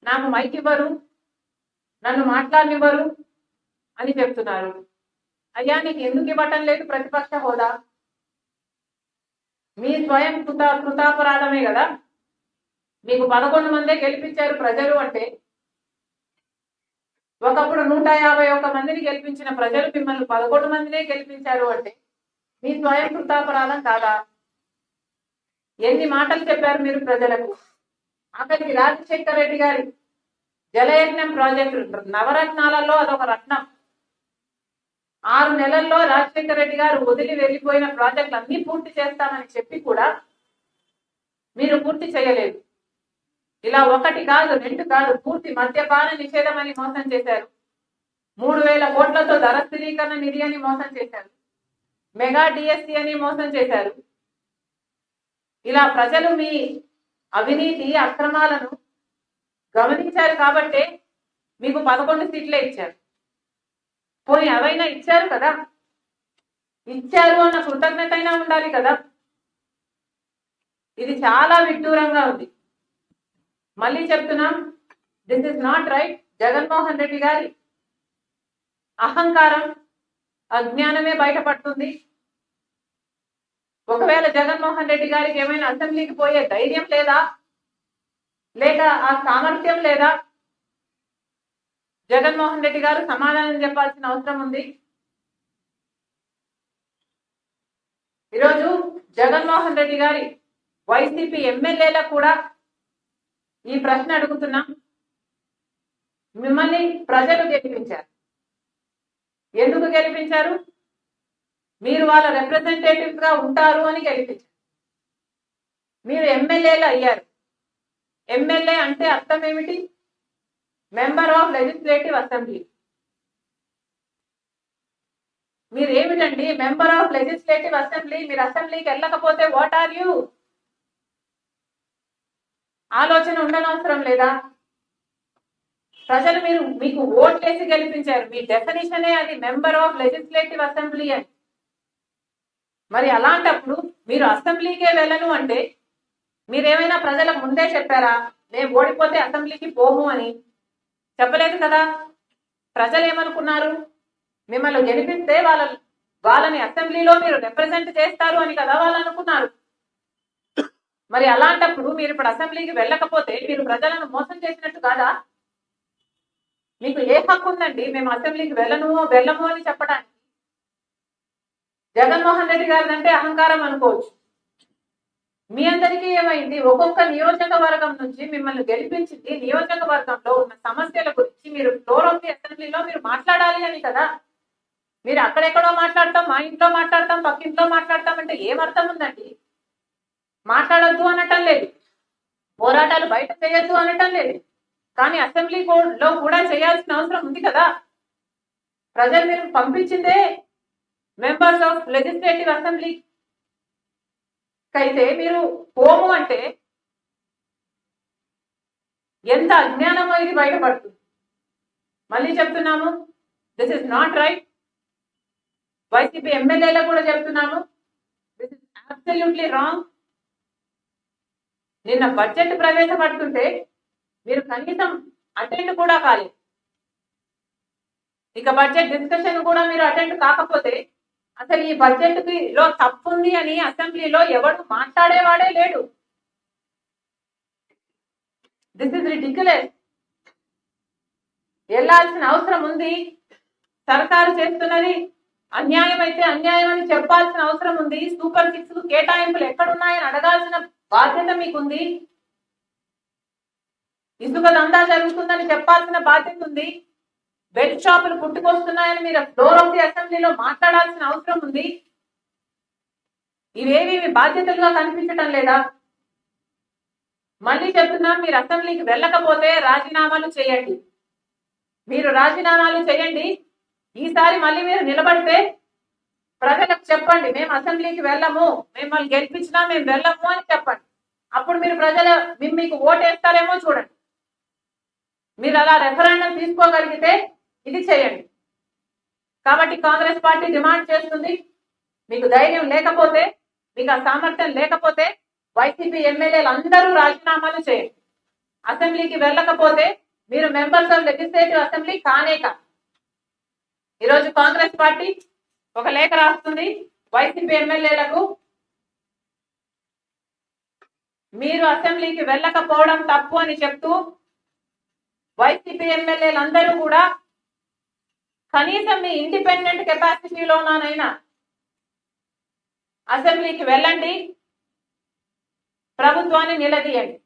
నాకు మైక్ ఇవ్వరు, నన్ను మాట్లాడనివ్వరు అని చెప్తున్నారు. అయ్యా నీకు ఎందుకు ఇవ్వటం లేదు ప్రతిపక్ష హోదా? మీ స్వయం కృతాపరాధమే కదా. మీకు 11 మందే గెలిపించారు ప్రజలు అంటే, ఒకప్పుడు 151 మందిని గెలిపించిన ప్రజలు మిమ్మల్ని 11 మందినే గెలిపించారు అంటే మీ స్వయం కృతాపరాధం కాదా? ఎన్ని మాటలు చెప్పారు మీరు ప్రజలకు? అక్కడికి రాజశేఖర రెడ్డి గారి జలయజ్ఞం ప్రాజెక్టు నవరత్నాలలో అదొక రత్నం. 6 నెలల్లో రాజశేఖర రెడ్డి గారు వదిలి వెళ్ళిపోయిన ప్రాజెక్టులు అన్ని పూర్తి చేస్తామని చెప్పి కూడా మీరు పూర్తి చేయలేదు. ఇలా 1 కాదు 2 కాదు, పూర్తి మద్యపాన నిషేధం అని మోసం చేశారు. 3000 కోట్లతో ధర స్థిరీకరణ నిధి అని మోసం చేశారు. మెగా డిఎస్సి అని మోసం చేశారు. ఇలా ప్రజలు మీ అవినీతి అక్రమాలను గమనించారు కాబట్టే మీకు 11 సీట్లే ఇచ్చారు. పోనీ అవైనా ఇచ్చారు కదా, ఇచ్చారు అన్న కృతజ్ఞత అయినా ఉండాలి కదా. ఇది చాలా విడ్డూరంగా ఉంది. మళ్ళీ చెప్తున్నాం, this is not right. Jaganmohan Reddy గారి అహంకారం, అజ్ఞానమే బయటపడుతుంది. ఒకవేళ జగన్మోహన్ రెడ్డి గారికి ఏమైనా అసెంబ్లీకి పోయే ధైర్యం లేదా, లేక ఆ సామర్థ్యం లేదా, జగన్మోహన్ రెడ్డి గారు సమాధానం చెప్పాల్సిన అవసరం ఉంది. ఈరోజు జగన్మోహన్ రెడ్డి గారి వైసీపీ ఎమ్మెల్యేలకు కూడా ఈ ప్రశ్న అడుగుతున్నాం. మిమ్మల్ని ప్రజలు గెలిపించారు. ఎందుకు గెలిపించారు? మీరు వాళ్ళ రిప్రజెంటేటివ్స్ గా ఉంటారు అని గెలిపించారు. మీరు ఎమ్మెల్యేలు అయ్యారు. ఎమ్మెల్యే అంటే అర్థం ఏమిటి? Member of legislative assembly. మీరు ఏమిటండి మెంబర్ ఆఫ్ లెజిస్లేటివ్ అసెంబ్లీ? మీరు అసెంబ్లీకి వెళ్ళకపోతే వాట్ ఆర్ యూ? ఆలోచన ఉండనవసరం లేదా? ప్రజలు మీకు ఓట్లేసి గెలిపించారు. మీ డెఫినేషనే అది, మెంబర్ ఆఫ్ లెజిస్లేటివ్ అసెంబ్లీ అని. మరి అలాంటప్పుడు మీరు అసెంబ్లీకే వెళ్ళను అంటే మీరేమైనా ప్రజలకు ముందే చెప్పారా? మేము ఓడిపోతే అసెంబ్లీకి పోము అని చెప్పలేదు కదా. ప్రజలు ఏమనుకున్నారు? మిమ్మల్ని గెలిపిస్తే వాళ్ళని అసెంబ్లీలో మీరు రిప్రజెంట్ చేస్తారు అని కదా వాళ్ళు అనుకున్నారు. మరి అలాంటప్పుడు మీరు ఇప్పుడు అసెంబ్లీకి వెళ్ళకపోతే మీరు ప్రజలను మోసం చేసినట్టు కాదా? మీకు ఏ హక్కు ఉందండి మేము అసెంబ్లీకి వెళ్ళము అని చెప్పడానికి? జగన్మోహన్ రెడ్డి గారి అంటే అహంకారం అనుకోవచ్చు. మీ అందరికీ ఏమైంది? ఒక్కొక్క నియోజకవర్గం నుంచి మిమ్మల్ని గెలిపించింది నియోజకవర్గంలో ఉన్న సమస్యల గురించి మీరు ఫ్లోర్ ఆఫ్ ది అసెంబ్లీలో మీరు మాట్లాడాలి అని కదా. మీరు అక్కడెక్కడో మాట్లాడతాం, మా ఇంట్లో మాట్లాడతాం, పక్కింట్లో మాట్లాడతాం అంటే ఏమర్థం ఉందండి? మాట్లాడొద్దు అనటం లేదు, పోరాటాలు బయట చేయొద్దు అనటం లేదు, కానీ అసెంబ్లీలో కూడా చేయాల్సిన అవసరం ఉంది కదా. ప్రజలు మీరు పంపించిందే మెంబర్స్ ఆఫ్ లెజిస్లేటివ్ అసెంబ్లీ అయితే మీరు పోము అంటే ఎంత అజ్ఞానమో ఇది బయటపడుతుంది. మళ్ళీ చెప్తున్నాము, this is not right. YCP ఎమ్మెల్యేలకు కూడా చెప్తున్నాము, దిస్ ఇస్ అబ్సల్యూట్లీ రాంగ్. నిన్న బడ్జెట్ ప్రవేశపెడుతుంటే మీరు కనీసం అటెండ్ కూడా కాలేదు. ఇక బడ్జెట్ డిస్కషన్ కూడా మీరు అటెండ్ కాకపోతే అసలు ఈ బడ్జెట్ లో తప్పుంది అని అసెంబ్లీలో ఎవడు మాట్లాడేవాడే లేడు. This is ridiculous. వెళ్లాల్సిన అవసరం ఉంది. సర్కారు చేస్తున్నది అన్యాయం అయితే అన్యాయం అని చెప్పాల్సిన అవసరం ఉంది. సూపర్ 6 కేటాయింపులు ఎక్కడున్నాయని అడగాల్సిన బాధ్యత మీకుంది. ఇసుక దందా జరుగుతుందని చెప్పాల్సిన బాధ్యత ఉంది. బెడ్ షాపులు పుట్టుకొస్తున్నాయని మీరు ఫ్లోర్ ఆఫ్ ది అసెంబ్లీలో మాట్లాడాల్సిన అవసరం ఉంది. ఇవేవి మీ బాధ్యతలుగా కనిపించటం లేదా? మళ్ళీ చెప్తున్నా, మీరు అసెంబ్లీకి వెళ్ళకపోతే రాజీనామాలు చేయండి. మీరు రాజీనామాలు చేయండి. ఈసారి మళ్ళీ మీరు నిలబడితే ప్రజలకు చెప్పండి, మేము అసెంబ్లీకి వెళ్ళము, మిమ్మల్ని గెలిపించినా మేము వెళ్ళము అని చెప్పండి. అప్పుడు మీరు ప్రజలు మీకు ఓటేస్తారేమో చూడండి. మీరు అలా రెఫరెండం తీసుకోగలిగితే ఇది చేయండి. కాబట్టి కాంగ్రెస్ పార్టీ డిమాండ్ చేస్తుంది, మీకు ధైర్యం లేకపోతే, మీకు ఆ సామర్థ్యం లేకపోతే వైసీపీ ఎమ్మెల్యేలు అందరూ రాజీనామాలు చేయండి. అసెంబ్లీకి వెళ్ళకపోతే మీరు మెంబర్స్ ఆఫ్ లెజిస్లేటివ్ అసెంబ్లీ కానే కా. ఈరోజు కాంగ్రెస్ పార్టీ ఒక లేఖ రాస్తుంది వైసీపీ ఎమ్మెల్యేలకు, మీరు అసెంబ్లీకి వెళ్ళకపోవడం తప్పు అని చెప్తూ వైసీపీ ఎమ్మెల్యేలందరూ కూడా కనీసం మీ ఇండిపెండెంట్ కెపాసిటీలోనైనా అసెంబ్లీకి వెళ్ళండి, ప్రభుత్వాన్ని నిలదీయండి.